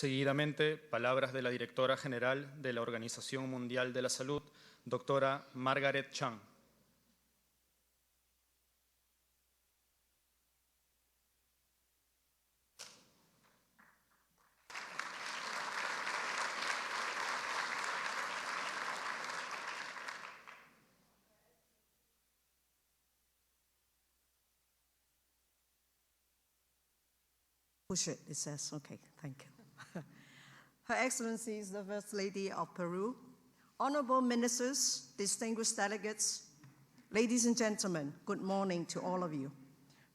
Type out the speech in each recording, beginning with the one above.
Seguidamente, palabras de la Directora General de la Organización Mundial de la Salud, Doctora Margaret Chan. Push it, it says. Okay, thank you. Her Excellency is the First Lady of Peru, honorable ministers, distinguished delegates, ladies and gentlemen, good morning to all of you.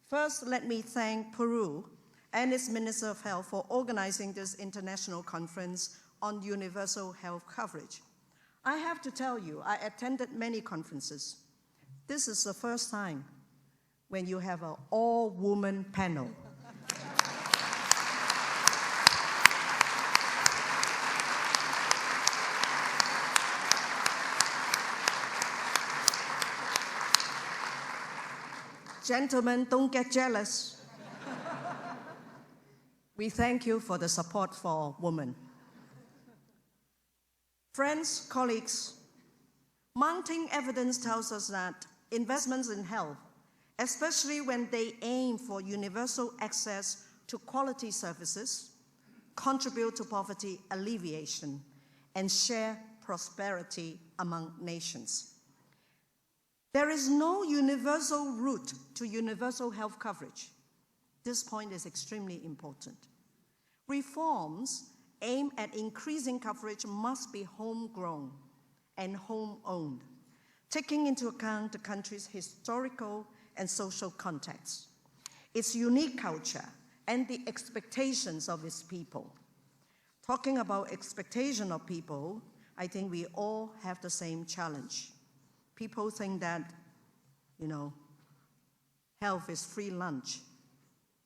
First, let me thank Peru and its Minister of Health for organizing this international conference on universal health coverage. I have to tell you, I attended many conferences. This is the first time when you have an all-woman panel. Gentlemen, don't get jealous. We thank you for the support for women. Friends, colleagues, mounting evidence tells us that investments in health, especially when they aim for universal access to quality services, contribute to poverty alleviation and share prosperity among nations. There is no universal route to universal health coverage. This point is extremely important. Reforms aimed at increasing coverage must be homegrown and home-owned, taking into account the country's historical and social context, its unique culture, and the expectations of its people. Talking about expectation of people, I think we all have the same challenge. People think that, health is free lunch.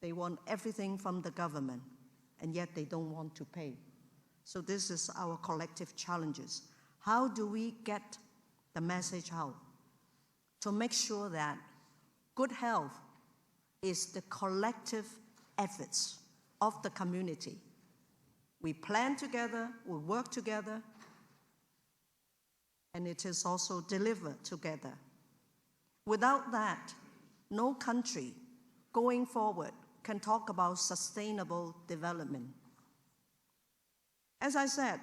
They want everything from the government, and yet they don't want to pay. So this is our collective challenges. How do we get the message out to make sure that good health is the collective efforts of the community? We plan together, we work together, and it is also delivered together. Without that, no country going forward can talk about sustainable development. As I said,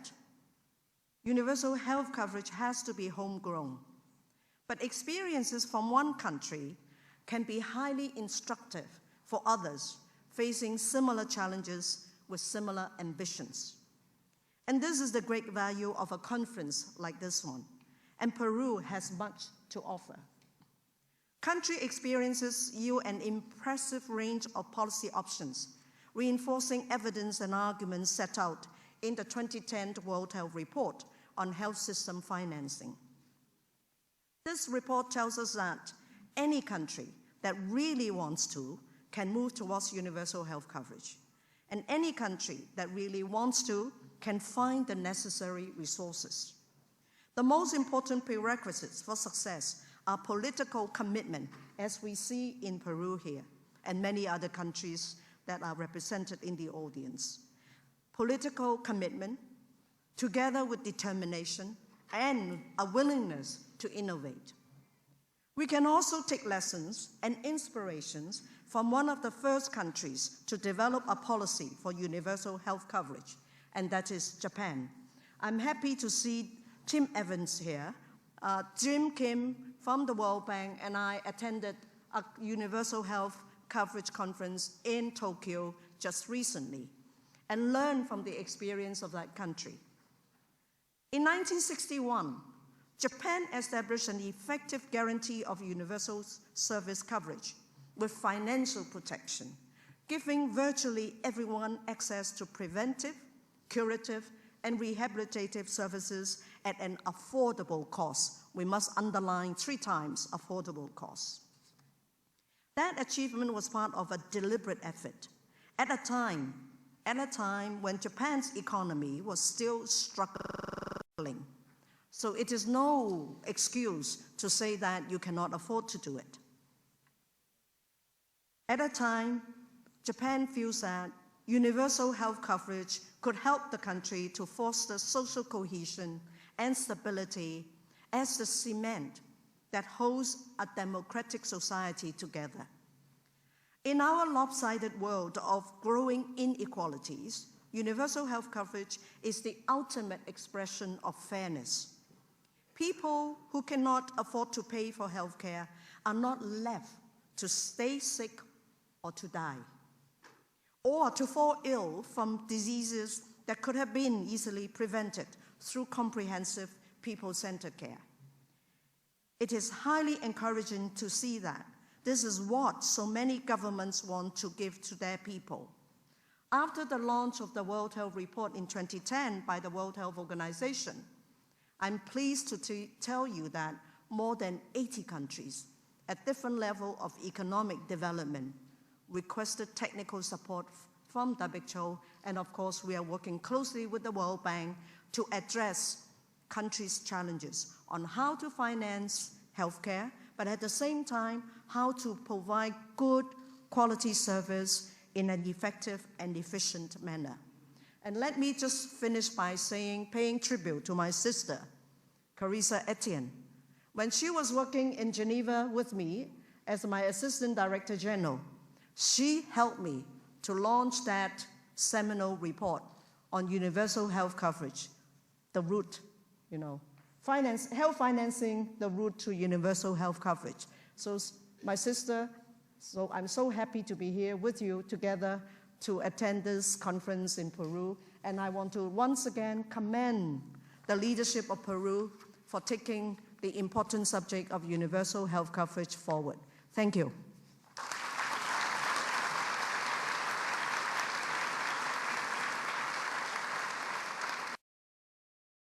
universal health coverage has to be homegrown, but experiences from one country can be highly instructive for others facing similar challenges with similar ambitions. And this is the great value of a conference like this one. And Peru has much to offer. Country experiences yield an impressive range of policy options, reinforcing evidence and arguments set out in the 2010 World Health Report on health system financing. This report tells us that any country that really wants to can move towards universal health coverage. And any country that really wants to can find the necessary resources. The most important prerequisites for success are political commitment, as we see in Peru here, and many other countries that are represented in the audience. Political commitment, together with determination and a willingness to innovate. We can also take lessons and inspirations from one of the first countries to develop a policy for universal health coverage, and that is Japan. I'm happy to see Tim Evans here. Jim Kim from the World Bank and I attended a universal health coverage conference in Tokyo just recently and learned from the experience of that country. In 1961, Japan established an effective guarantee of universal service coverage with financial protection, giving virtually everyone access to preventive, curative, and rehabilitative services at an affordable cost. We must underline 3 times affordable cost. That achievement was part of a deliberate effort at a time when Japan's economy was still struggling. So it is no excuse to say that you cannot afford to do it. At a time, Japan feels that universal health coverage could help the country to foster social cohesion and stability as the cement that holds a democratic society together. In our lopsided world of growing inequalities, universal health coverage is the ultimate expression of fairness. People who cannot afford to pay for health care are not left to stay sick or to die, or to fall ill from diseases that could have been easily prevented through comprehensive people-centered care. It is highly encouraging to see that this is what so many governments want to give to their people. After the launch of the World Health Report in 2010 by the World Health Organization, I'm pleased to tell you that more than 80 countries at different levels of economic development requested technical support from WHO, and of course we are working closely with the World Bank to address countries' challenges on how to finance healthcare, but at the same time, how to provide good quality service in an effective and efficient manner. And let me just finish by paying tribute to my sister, Carissa Etienne. When she was working in Geneva with me as my Assistant Director General, she helped me to launch that seminal report on universal health coverage, the route, health financing, the route to universal health coverage. So my sister, I'm so happy to be here with you together to attend this conference in Peru. And I want to once again commend the leadership of Peru for taking the important subject of universal health coverage forward. Thank you.